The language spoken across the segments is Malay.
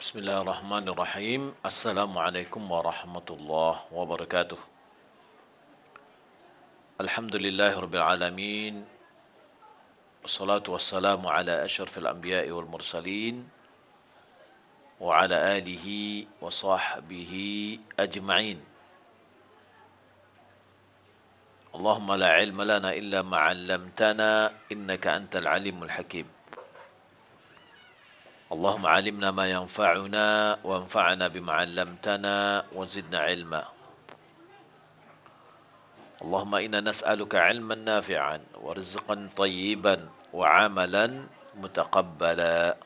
Bismillahirrahmanirrahim. Assalamualaikum warahmatullahi wabarakatuh. Alhamdulillahirabbil alamin. Wassalatu wassalamu ala asyrafil anbiya'i wal mursalin wa ala alihi wa sahbihi ajma'in. Allahumma la ilma lana illa ma 'allamtana innaka antal alimul hakim. اللهم علمنا ما ينفعنا وانفعنا بما علمتنا وزدنا علما اللهم إنا نسألك علما نافعا ورزقا طيبا وعملا متقبلا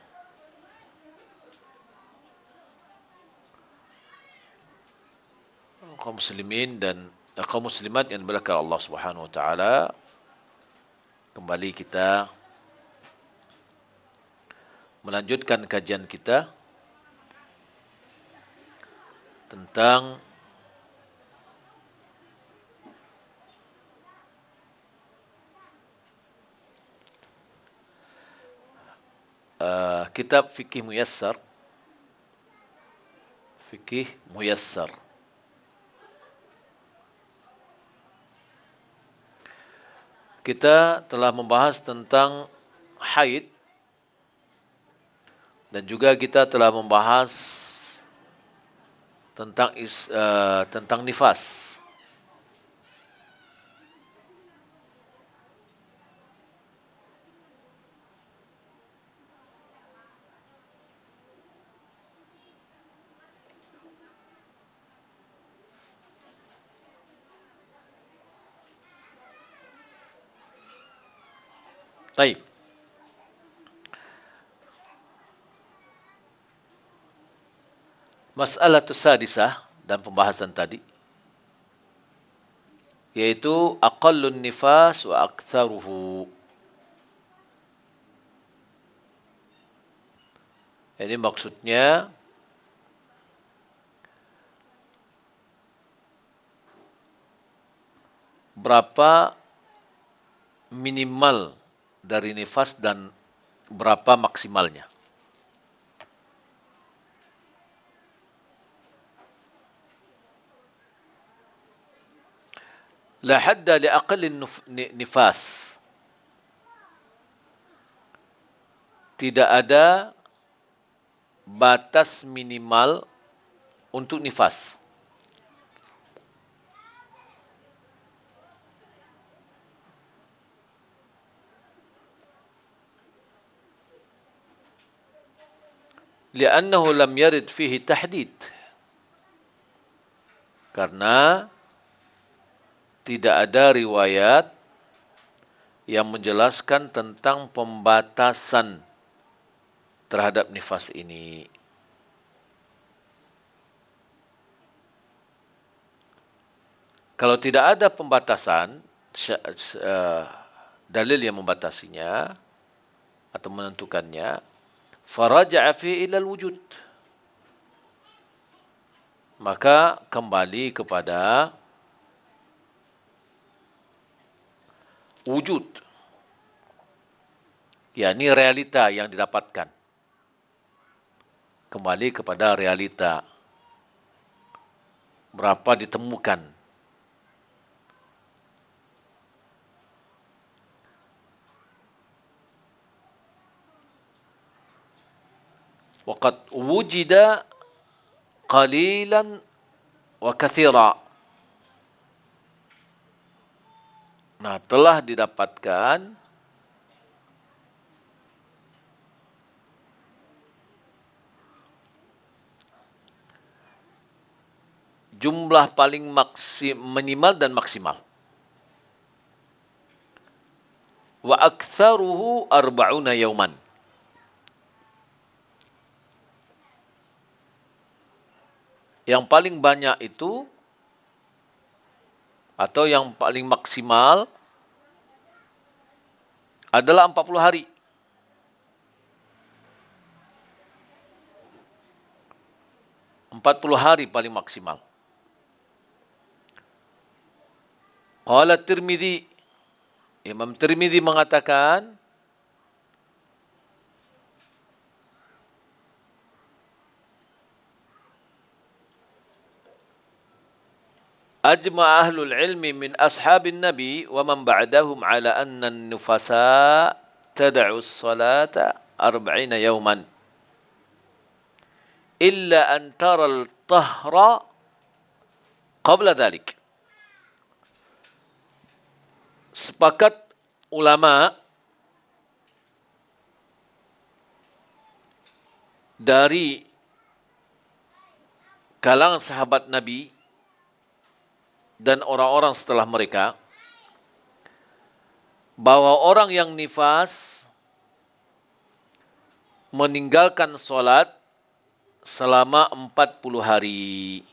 kaum muslimin dan kaum muslimat yang dimuliakan Allah Subhanahu wa taala, kembali kita melanjutkan kajian kita tentang kitab Fikih Muyassar. Fikih Muyassar. Kita telah membahas tentang haid dan juga kita telah membahas tentang nifas. Baik. Masalah sadisah dan pembahasan tadi, yaitu aqallun nifas wa aktsaruhu. Ini maksudnya berapa minimal dari nifas dan berapa maksimalnya. La hadda li aqallin nifas. Tidak ada batas minimal untuk nifas. Li'annahu lam yarid fihi tahdid. Karena tidak ada riwayat yang menjelaskan tentang pembatasan terhadap nifas ini. Kalau tidak ada pembatasan, dalil yang membatasinya atau menentukannya, faraja'a fi ilal wujud, maka kembali kepada wujud, yakni realita yang didapatkan. Kembali kepada realita, berapa ditemukan. Waqad wujida qalilan wa katsira. Nah, telah didapatkan jumlah paling minimal dan maksimal. Wa aktsaruhu 40 yauman. Yang paling banyak itu atau yang paling maksimal adalah 40 hari. Hari paling maksimal. Qala Tirmidzi, Imam Tirmidzi mengatakan, Ajma ahlul ilmi min ashabin nabi wa man ba'dahum ala anna an-nufasa tad'u as-salata 40 yawman illa an tara al-tahra qabla dhalik. Sepakat ulama dari kalangan sahabat Nabi dan orang-orang setelah mereka bahwa orang yang nifas meninggalkan solat selama 40 hari.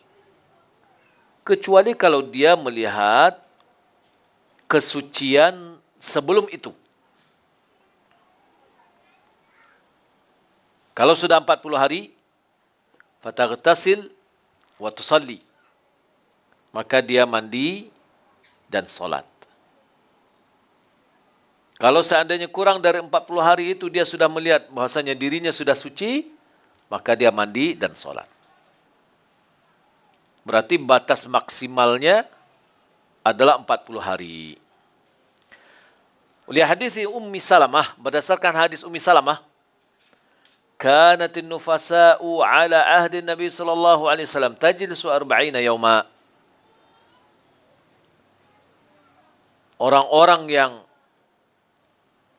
Kecuali kalau dia melihat kesucian sebelum itu. Kalau sudah 40 hari, fataghtasil wa tusalli. Maka dia mandi dan solat. Kalau seandainya kurang dari 40 hari itu dia sudah melihat bahwasanya dirinya sudah suci, maka dia mandi dan solat. Berarti batas maksimalnya adalah 40 hari. Oleh hadis Ummi Salamah, berdasarkan hadis Ummi Salamah, kanatin nufasa'u ala ahdi Nabi sallallahu alaihi wasallam tajlisu 40 yawma. Orang-orang yang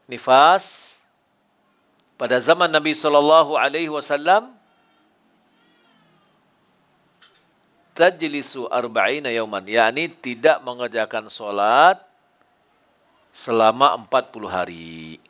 nifas pada zaman Nabi sallallahu alaihi wasallam tajlisu 40 yawman, yakni tidak mengerjakan solat selama 40 hari.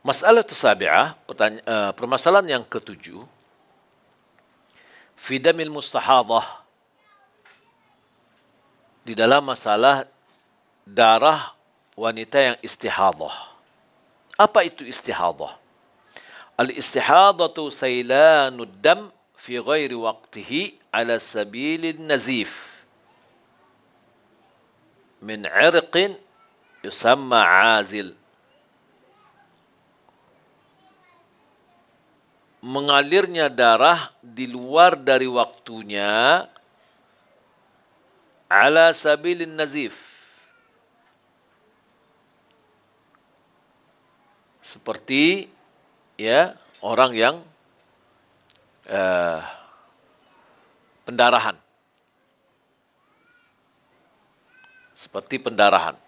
Masalah sabi'ah, permasalahan yang ketujuh, fidamil mustahadah, di dalam masalah darah wanita yang istihadah. Apa itu istihadah? Al-istihadatu sailanud dam fi ghairi waqtihi ala sabilin nazif min irqin yusamma azil. Mengalirnya darah di luar dari waktunya ala sabilin nazif, seperti ya orang yang pendarahan, seperti pendarahan.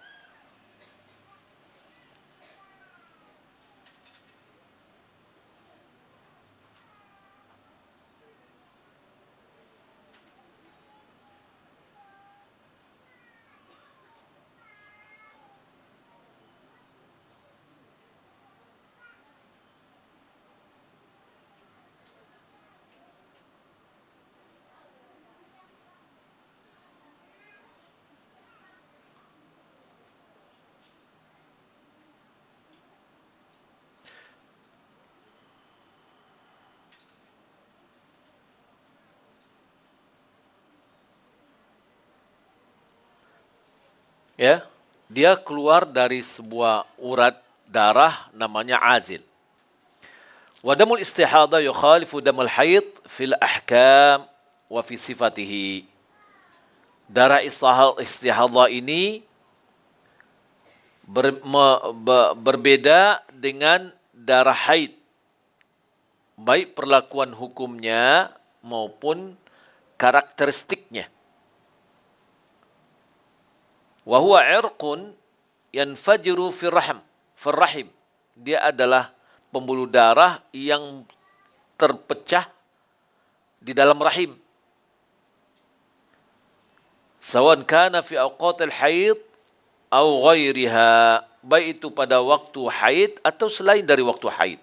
Ya, dia keluar dari sebuah urat darah namanya azil. Wa damul istihadha yukhalifu damul haid fil ahkam wa fi sifatihi. Darah istihadha ini berbeda dengan darah haid, baik perlakuan hukumnya maupun karakteristiknya. Wa huwa irqun yanfajiru fir rahim. Dia adalah pembuluh darah yang terpecah di dalam rahim. Sawan kana fi awqatil haid aw ghairiha, baik itu pada waktu haid atau selain dari waktu haid.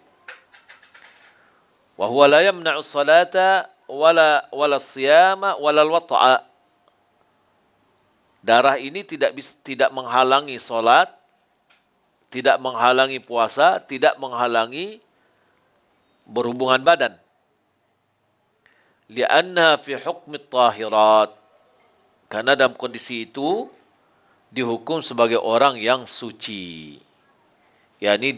Wa huwa la yamna'u salata wala siyama wala al-wat'a. Darah ini tidak menghalangi solat, tidak menghalangi puasa, tidak menghalangi berhubungan badan. li'annaha fi hukmi tahirat, karena dalam kondisi itu dihukum sebagai orang yang suci, yakni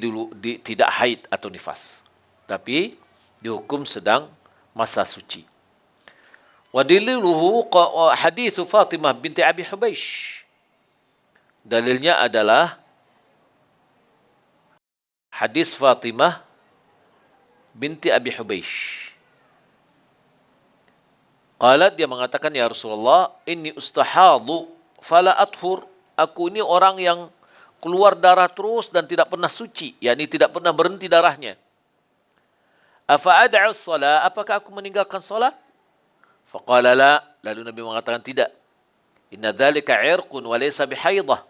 tidak haid atau nifas, tapi dihukum sedang masa suci. Wa daliluhu hadits Fatimah binti Abi Hubeish. Dalilnya adalah hadis Fatimah binti Abi Hubeish. Qalat, dia mengatakan, ya Rasulullah, inni ustahadu fala athur. Aku ini orang yang keluar darah terus dan tidak pernah suci, yakni tidak pernah berhenti darahnya. Afa ad'u shalah, apakah aku meninggalkan salat? Faqala la, lalu Nabi mengatakan tidak. Inna dzalika 'irqun wa laysa bihaidah.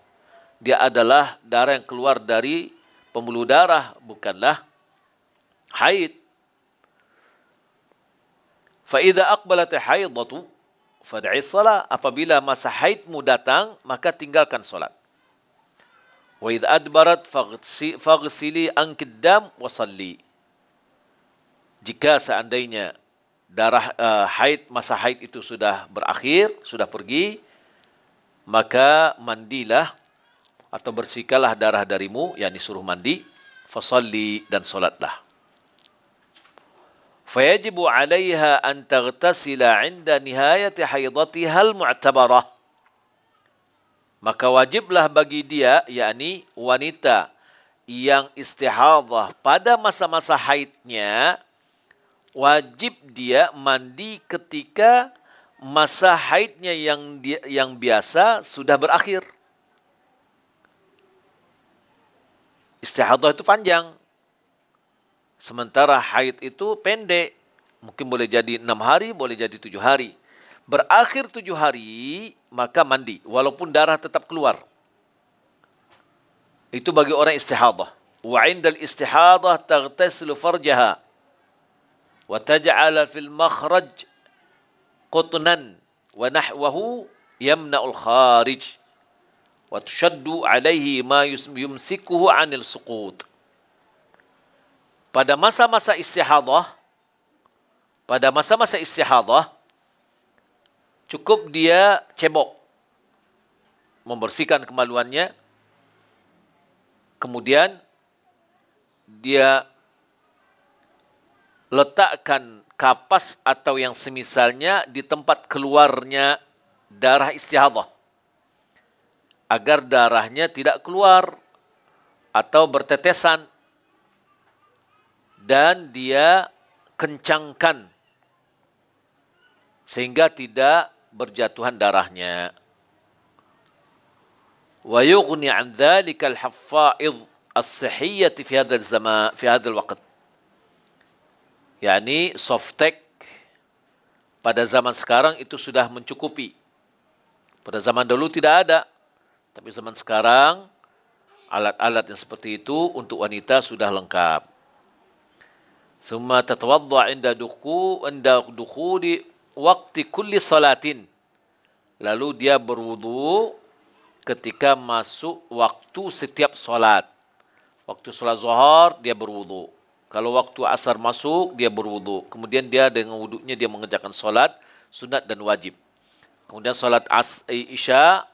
Dia adalah darah yang keluar dari pembuluh darah, bukanlah haid. Fa idza aqbalat haidatu fad'i shalah, apabila masa haidmu datang maka tinggalkan salat. Wa idza adbarat faghsili anki dam wa salli. Jika seandainya darah haid, masa haid itu sudah berakhir, sudah pergi, maka mandilah atau bersihkanlah darah darimu, yakni suruh mandi, fasalli, dan solatlah. Fayajibu 'alaiha an taghtasila 'inda nihayati haidatiha al-mu'tabarah. Maka wajiblah bagi dia, yakni wanita yang istihadah pada masa-masa haidnya, wajib dia mandi ketika masa haidnya yang biasa sudah berakhir. Istihadah itu panjang, sementara haid itu pendek. Mungkin boleh jadi 6 hari, boleh jadi 7 hari. Berakhir 7 hari, maka mandi, walaupun darah tetap keluar. Itu bagi orang istihadah. Wa 'indal istihadah taghtasilu farjaha wa taj'ala fil makhraj qutnan wa nahwahu yamna'ul kharij wa tushaddu alaihi ma yumsikuhu 'anil suqut. Pada masa-masa istihadah, cukup dia cebok, membersihkan kemaluannya, kemudian dia letakkan kapas atau yang semisalnya di tempat keluarnya darah istihadah, agar darahnya tidak keluar atau bertetesan, dan dia kencangkan sehingga tidak berjatuhan darahnya. Wa yughni 'an dzalika al-haffa'idh as-sihiyyah fi hadzal zaman, fi hadzal waqt. yakni softtek pada zaman sekarang itu sudah mencukupi. Pada zaman dulu tidak ada, tapi zaman sekarang alat-alat yang seperti itu untuk wanita sudah lengkap. Thumma tatawadda' inda dukhuli waqti kulli salatin. Lalu dia berwudu ketika masuk waktu setiap solat. Waktu solat zuhur dia berwudu. Kalau waktu asar masuk dia berwudu. Kemudian dia dengan wudunya dia mengerjakan solat sunat dan wajib. Kemudian solat isya,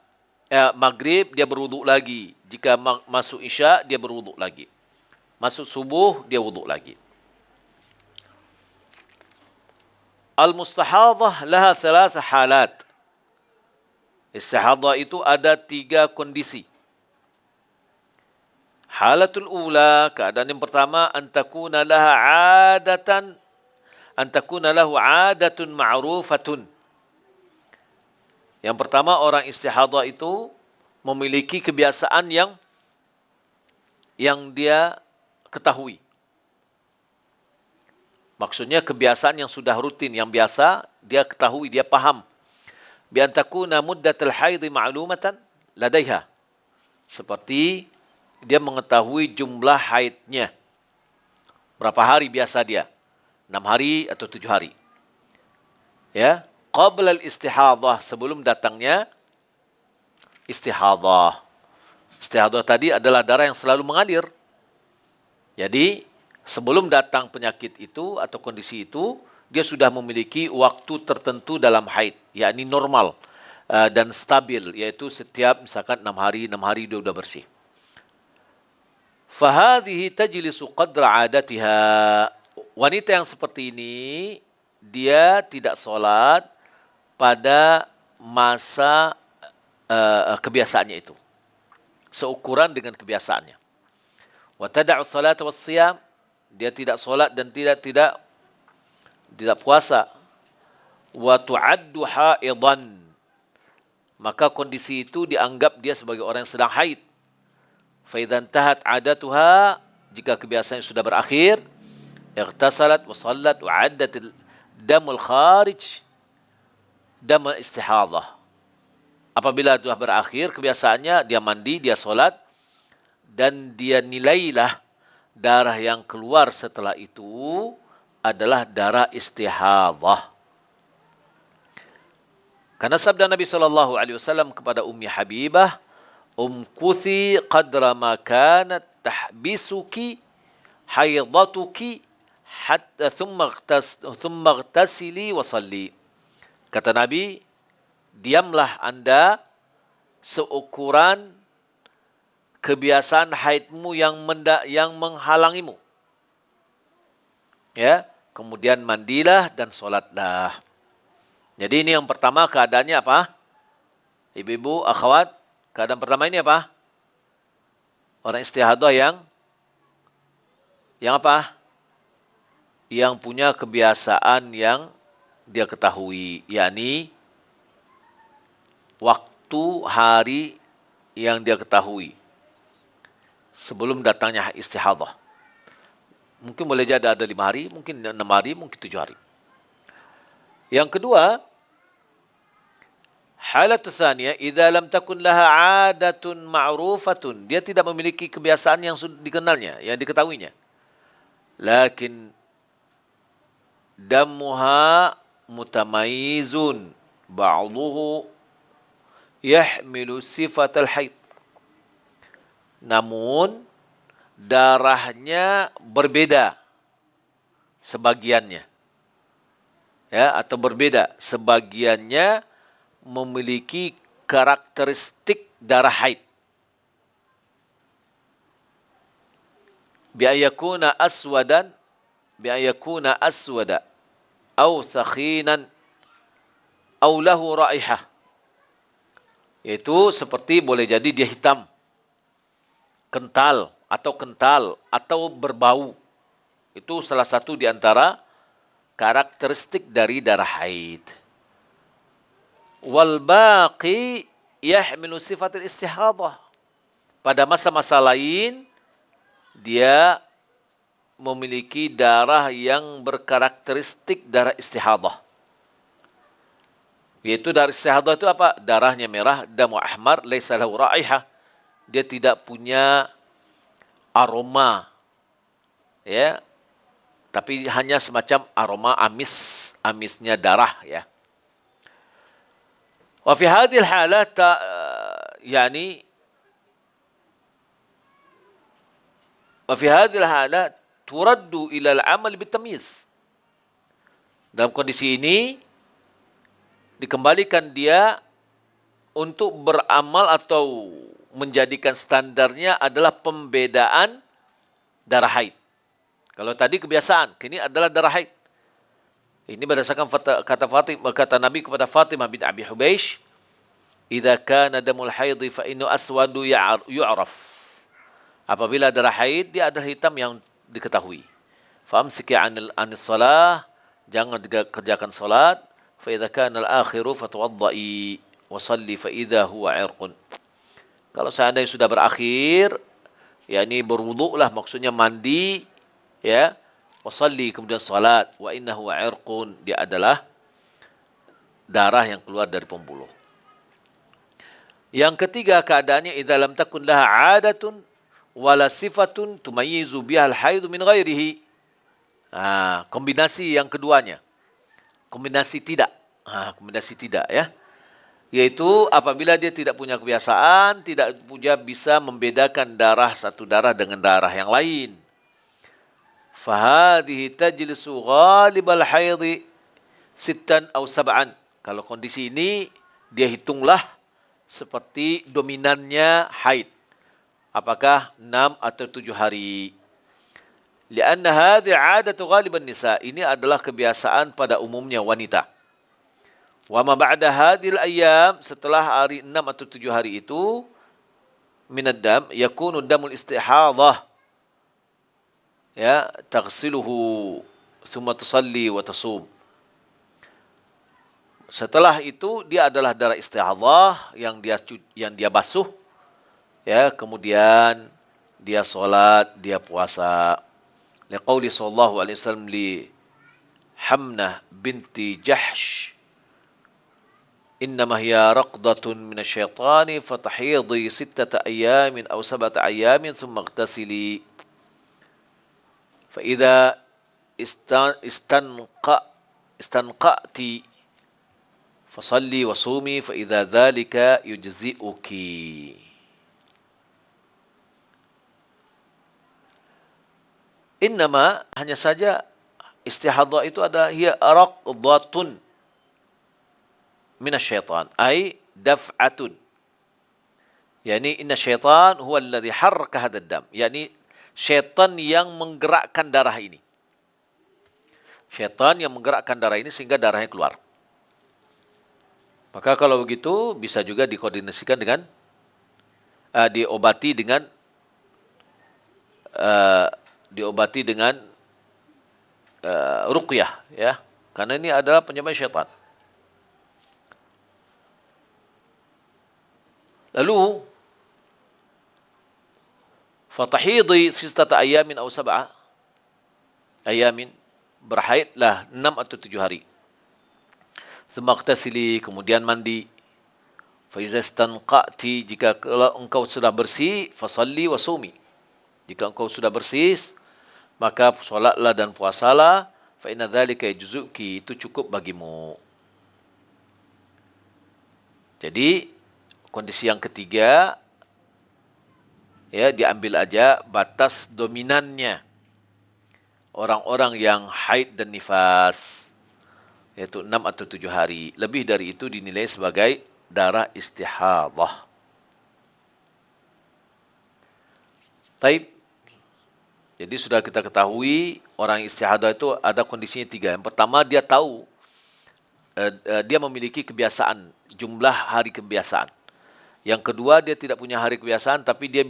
maghrib dia berwudu lagi. Jika masuk isya dia berwudu lagi. Masuk subuh dia wudu lagi. Al-mustahadah laha thalatha halat. Istihadah itu ada 3 kondisi. Halatul ula, keadaan yang pertama, antakuna lahu adatun ma'rufatun. Yang pertama, orang istihadah itu memiliki kebiasaan yang dia ketahui. Maksudnya kebiasaan yang sudah rutin, yang biasa, dia ketahui, dia paham. Bi an takuna muddatul haidhi ma'lumatan ladaiha. Seperti dia mengetahui jumlah haidnya. Berapa hari biasa dia? 6 hari atau 7 hari. Ya, qabla al-istihadah, sebelum datangnya istihadah. Istihadah tadi adalah darah yang selalu mengalir. Jadi sebelum datang penyakit itu atau kondisi itu, dia sudah memiliki waktu tertentu dalam haid, yakni normal dan stabil, yaitu setiap misalkan 6 hari dia sudah bersih. Fahadhihi tajlisu qadra adatiha. Wanita yang seperti ini, dia tidak solat pada masa kebiasaannya itu, seukuran dengan kebiasaannya. Wa tada'u salata was siyam, dia tidak solat dan tidak puasa. Wa tu'addu haidan, maka kondisi itu dianggap dia sebagai orang yang sedang haid. Fa idza intahat 'adatuha, jika kebiasaannya sudah berakhir, ightasalat wa sallat wa 'addat damul kharij dam istihadhah. Apabila sudah berakhir kebiasaannya, dia mandi, dia solat, dan dia nilailah darah yang keluar setelah itu adalah darah istihadhah. Karena sabda Nabi SAW kepada Ummi Habibah, umkuthi qadra ma kanat tahbisuki haidatuki hatta thumma ightasili wa salli. Kata Nabi, diamlah anda seukuran kebiasaan haidmu yang menghalangimu. Ya, kemudian mandilah dan solatlah. Jadi ini yang pertama, keadaannya apa? Ibu-ibu, akhwat, keadaan pertama ini apa? Orang istihadah yang apa? Yang punya kebiasaan yang dia ketahui, yakni waktu hari yang dia ketahui sebelum datangnya istihadah. Mungkin boleh jadi ada 5 hari, mungkin 6 hari, mungkin 7 hari. Yang kedua, halatu tsaniyah, idza lam takun laha 'adatun ma'rufatun, dia tidak memiliki kebiasaan yang dikenalnya, yang diketahuinya. Lakin damuha mutamayyizun, ba'dhuhu yahmilu sifatal haid. Namun darahnya berbeda sebagiannya, ya, atau berbeda sebagiannya memiliki karakteristik darah haid. Bi ayakuna aswada au thakhinan au lahu raihah, yaitu seperti boleh jadi dia hitam, kental atau berbau. Itu salah satu di antara karakteristik dari darah haid. Wal baqi yahmilu sifatil istihadah. Pada masa-masa lain dia memiliki darah yang berkarakteristik darah istihadah. Yaitu darah istihadah itu apa? Darahnya merah, damu ahmar, laisa lahu raihah. Dia tidak punya aroma, ya, tapi hanya semacam aroma amisnya darah, ya. Wa fi hadhil halat yani wa fi hadhil halat turaddu ila al-amal bitamyiz. Dalam kondisi ini dikembalikan dia untuk beramal atau menjadikan standarnya adalah pembedaan darah haid. Kalau tadi kebiasaan, kini adalah darah haid. Ini berdasarkan kata Nabi kepada Fatimah bin Abi Hubeish, "Idza kana damul haidhi fa innu aswadu yu'raf." Apabila darah haid, dia adalah hitam yang diketahui. Famsiki 'anis shalah, jangan kerjakan salat. Fa idza kana al-akhiru fatawaddai wa shalli fa idza huwa 'irqun. Kalau seandainya sudah berakhir, yakni berwuduklah, maksudnya mandi, ya, wasalli, kemudian salat, wa innahu 'irqun, dia adalah darah yang keluar dari pembuluh. Yang ketiga, keadaannya idza lam takun laha 'adatun wala sifatun tumayyizu biha al-haid min ghairihi. Kombinasi yang keduanya. Kombinasi tidak, ya. Yaitu apabila dia tidak punya kebiasaan, tidak punya bisa membedakan darah satu darah dengan darah yang lain. fahadhihi tajlisu ghalibal haidhi sittan aw sab'an. Kalau kondisi ini dia hitunglah seperti dominannya haid. Apakah 6 atau 7 hari? Lianna hadhi 'adatu ghaliban nisa. Ini adalah kebiasaan pada umumnya wanita. Wa ma ba'da hadhil ayyam, setelah hari 6 atau 7 hari itu, minad dam yakunu damul istihadhah. Ya, taghsiluhu thumma tusalli wa tasum. Setelah itu dia adalah darah istihadhah yang dia basuh, ya, kemudian dia solat, dia puasa. Liqauli sallallahu alaihi wasallam li Hamnah binti Jahsh, innama hiya raqdatun minasyaitani fatahidhi 6 ayamin aw 7 ayamin thumma ightasili fa idza istanqati fasalli wa sumi fa idza dzalika yujzi'uki. Innama, hanya saja istihadhah itu ada hiya raqdatun minasyaitan, ay daf'atun. Yani inna syaitan huwa alladhi harraka hadzal dam. Yani syaitan yang menggerakkan darah ini. Syaitan yang menggerakkan darah ini sehingga darahnya keluar. Maka kalau begitu bisa juga dikoordinasikan dengan diobati dengan ruqyah, ya, karena ini adalah penyebab syaitan. Lalu fatahidhi 6 ayamin atau 7 ayamin, berhaidlah 6 atau 7 hari. Thumma ightasili, kemudian mandi. Fa iza istanqati, jika engkau sudah bersih, fasalli wa sumi. Jika engkau sudah bersih, maka solatlah dan puasalah. Fa inna dzalika yajzuki, itu cukup bagimu. Jadi kondisi yang ketiga, ya, diambil aja batas dominannya orang-orang yang haid dan nifas, yaitu 6 atau 7 hari. Lebih dari itu dinilai sebagai darah istihadhah. Taib. Jadi sudah kita ketahui orang istihadhah itu ada kondisinya 3. Yang pertama, dia tahu dia memiliki kebiasaan, jumlah hari kebiasaan. Yang kedua, dia tidak punya hari kebiasaan, tapi dia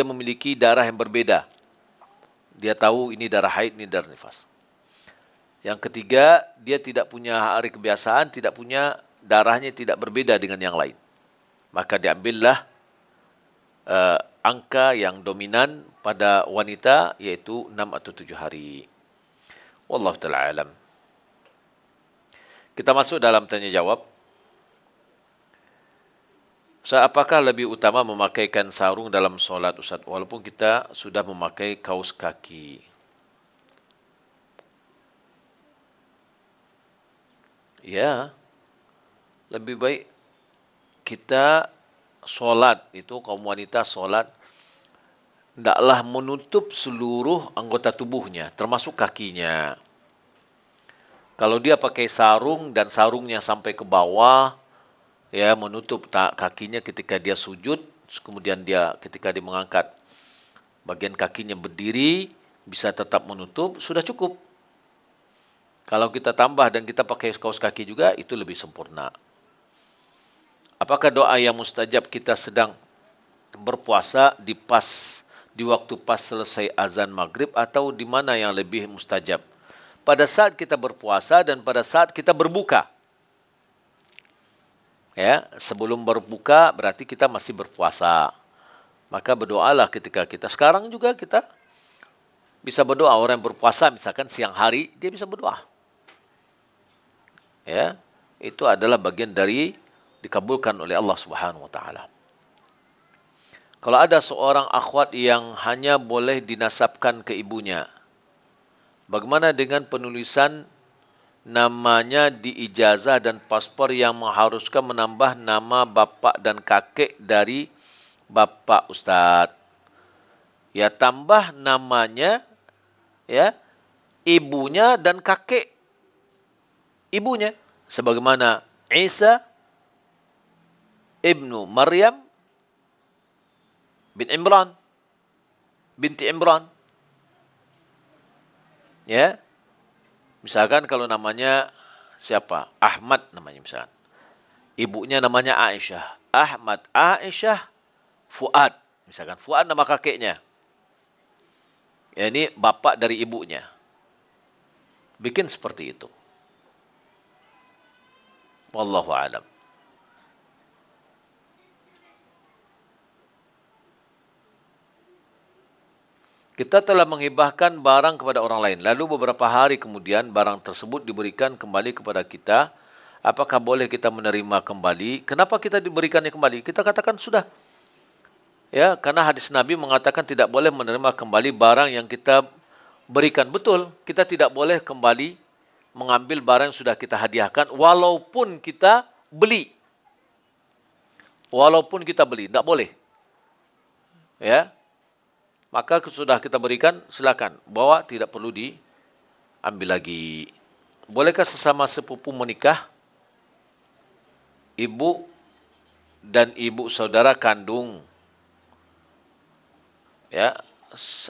memiliki darah yang berbeda. Dia tahu ini darah haid, ini darah nifas. Yang ketiga, dia tidak punya hari kebiasaan, darahnya tidak berbeda dengan yang lain. Maka diambillah angka yang dominan pada wanita, yaitu 6 atau 7 hari. Wallahu ta'ala alam. Kita masuk dalam tanya jawab. Ustaz, apakah lebih utama memakaikan sarung dalam solat, Ustaz, walaupun kita sudah memakai kaos kaki? Ya, lebih baik kita solat itu, kaum wanita solat, hendaklah menutup seluruh anggota tubuhnya, termasuk kakinya. Kalau dia pakai sarung dan sarungnya sampai ke bawah, ya, menutup kakinya ketika dia sujud, kemudian ketika dia mengangkat bagian kakinya berdiri, bisa tetap menutup, sudah cukup. Kalau kita tambah dan kita pakai kaos kaki juga, itu lebih sempurna. Apakah doa yang mustajab kita sedang berpuasa di waktu pas selesai azan maghrib, atau di mana yang lebih mustajab? Pada saat kita berpuasa dan pada saat kita berbuka. Ya, sebelum berbuka berarti kita masih berpuasa. Maka berdoalah ketika kita. Sekarang juga kita bisa berdoa. Orang yang berpuasa misalkan siang hari, dia bisa berdoa. Ya, itu adalah bagian dari dikabulkan oleh Allah Subhanahu wa taala. Kalau ada seorang akhwat yang hanya boleh dinasabkan ke ibunya, bagaimana dengan penulisan namanya di ijazah dan paspor yang mengharuskan menambah nama bapa dan kakek dari bapa Ustaz? Ya, tambah namanya ya, ibunya dan kakek ibunya, sebagaimana Isa ibnu Maryam bin Imran binti Imran, ya. Misalkan kalau namanya siapa? Ahmad namanya misalkan. Ibunya namanya Aisyah. Ahmad, Aisyah, Fuad. Misalkan Fuad nama kakeknya. Ya, ini bapak dari ibunya. Bikin seperti itu. Wallahu alam. Kita telah menghibahkan barang kepada orang lain. Lalu beberapa hari kemudian barang tersebut diberikan kembali kepada kita. Apakah boleh kita menerima kembali? Kenapa kita diberikannya kembali? Kita katakan sudah. Ya, karena hadis Nabi mengatakan tidak boleh menerima kembali barang yang kita berikan. Betul, kita tidak boleh kembali mengambil barang yang sudah kita hadiahkan walaupun kita beli. Walaupun kita beli, tidak boleh. Ya. Maka sudah kita berikan, silakan bawa, tidak perlu diambil lagi. Bolehkah sesama sepupu menikah? Ibu dan ibu saudara kandung, ya,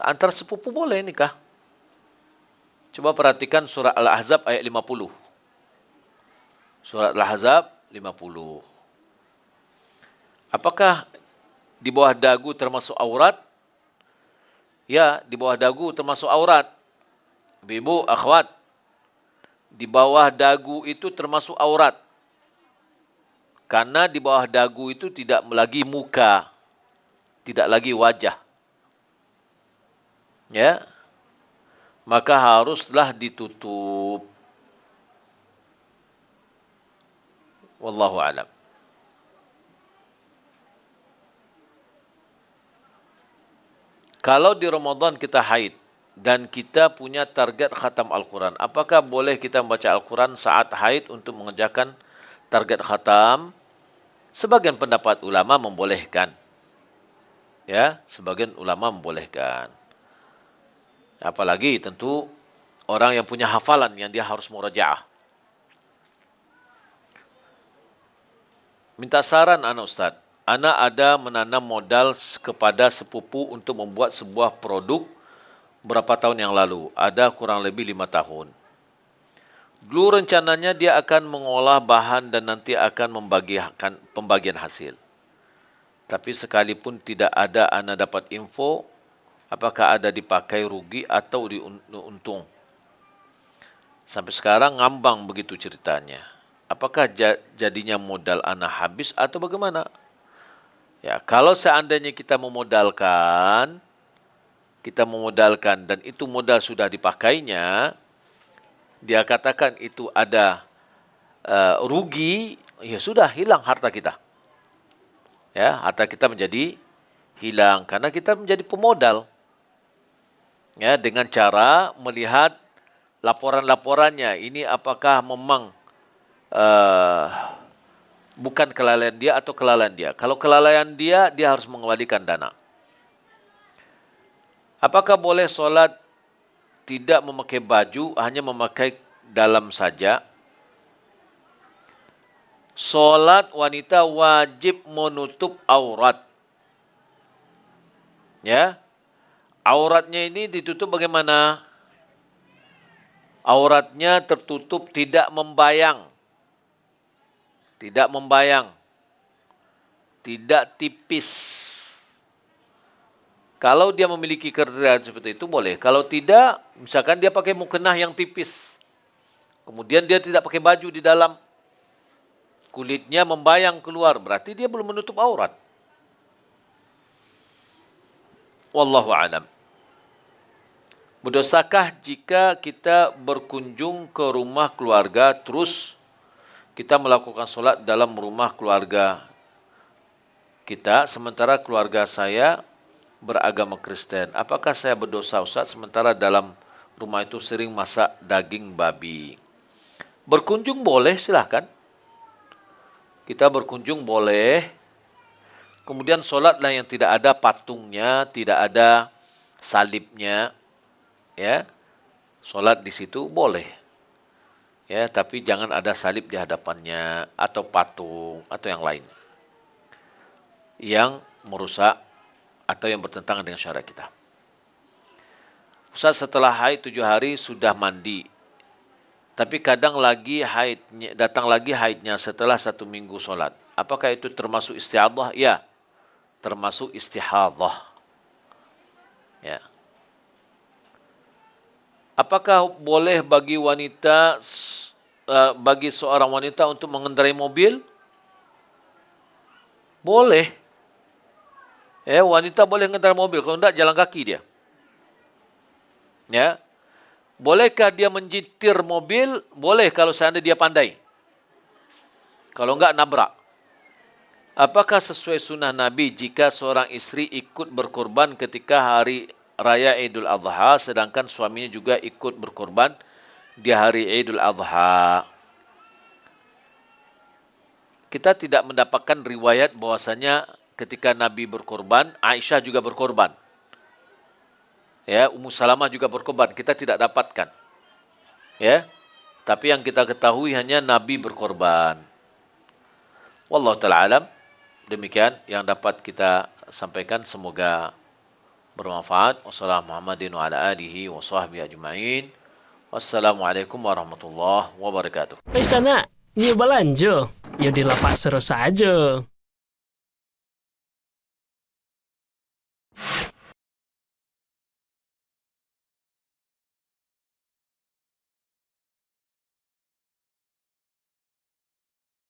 antar sepupu boleh nikah. Coba perhatikan surah Al-Ahzab ayat 50. Surah Al-Ahzab 50. Apakah di bawah dagu termasuk aurat? Ya, di bawah dagu termasuk aurat. Ibu, akhwat, di bawah dagu itu termasuk aurat. Karena di bawah dagu itu tidak lagi muka, tidak lagi wajah. Ya, maka haruslah ditutup. Wallahu alam. Kalau di Ramadan kita haid dan kita punya target khatam Al-Quran, apakah boleh kita membaca Al-Quran saat haid untuk mengerjakan target khatam? Sebagian pendapat ulama membolehkan. Ya, sebagian ulama membolehkan. Apalagi tentu orang yang punya hafalan yang dia harus murajaah. Minta saran anak Ustaz. Anak ada menanam modal kepada sepupu untuk membuat sebuah produk berapa tahun yang lalu. Ada kurang lebih 5 tahun. Dulu rencananya dia akan mengolah bahan dan nanti akan membagikan pembagian hasil. Tapi sekalipun tidak ada anak dapat info, apakah ada dipakai rugi atau diuntung. Sampai sekarang ngambang begitu ceritanya. Apakah jadinya modal anak habis atau bagaimana? Ya, kalau seandainya kita memodalkan dan itu modal sudah dipakainya, dia katakan itu ada rugi, ya sudah hilang harta kita. Ya, harta kita menjadi hilang karena kita menjadi pemodal. Ya, dengan cara melihat laporan-laporannya, ini apakah memang bukan kelalaian dia atau kelalaian dia. Kalau kelalaian dia, dia harus mengembalikan dana. Apakah boleh solat tidak memakai baju, hanya memakai dalam saja? Solat wanita wajib menutup aurat. Ya, auratnya ini ditutup bagaimana? Auratnya tertutup tidak membayang. Tidak membayang. Tidak tipis. Kalau dia memiliki kriteria seperti itu boleh. Kalau tidak, misalkan dia pakai mukena yang tipis. Kemudian dia tidak pakai baju di dalam. Kulitnya membayang keluar. Berarti dia belum menutup aurat. Wallahu a'lam. Berdosakah jika kita berkunjung ke rumah keluarga terus kita melakukan solat dalam rumah keluarga kita, sementara keluarga saya beragama Kristen? Apakah saya berdosa Ustaz sementara dalam rumah itu sering masak daging babi? Berkunjung boleh, silahkan. Kita berkunjung boleh. Kemudian solatlah yang tidak ada patungnya, tidak ada salibnya. Ya, Sholat di situ boleh. Ya, tapi jangan ada salib di hadapannya atau patung atau yang lain yang merusak atau yang bertentangan dengan syariat kita. Ustaz, setelah haid 7 hari sudah mandi, tapi kadang lagi haidnya, datang lagi haidnya setelah 1 minggu sholat. Apakah itu termasuk istihadah? Ya, termasuk istihadah. Ya. Apakah boleh bagi wanita, bagi seorang wanita untuk mengendarai mobil? Boleh. Wanita boleh mengendarai mobil, kalau tidak jalan kaki dia. Ya. Bolehkah dia menjitir mobil? Boleh kalau seandainya dia pandai. Kalau enggak nabrak. Apakah sesuai sunnah Nabi jika seorang istri ikut berkorban ketika hari raya Idul Adha sedangkan suaminya juga ikut berkorban di hari Idul Adha? Kita tidak mendapatkan riwayat bahwasanya ketika Nabi berkorban, Aisyah juga berkorban. Ya, Ummu Salamah juga berkorban. Kita tidak dapatkan. Ya. Tapi yang kita ketahui hanya Nabi berkorban. Wallahu taala alam. Demikian yang dapat kita sampaikan, semoga bermanfaat. Wassalamualaikum warahmatullahi wabarakatuh. Sana, nyoba lanjut. Yuk di lapak seru saja.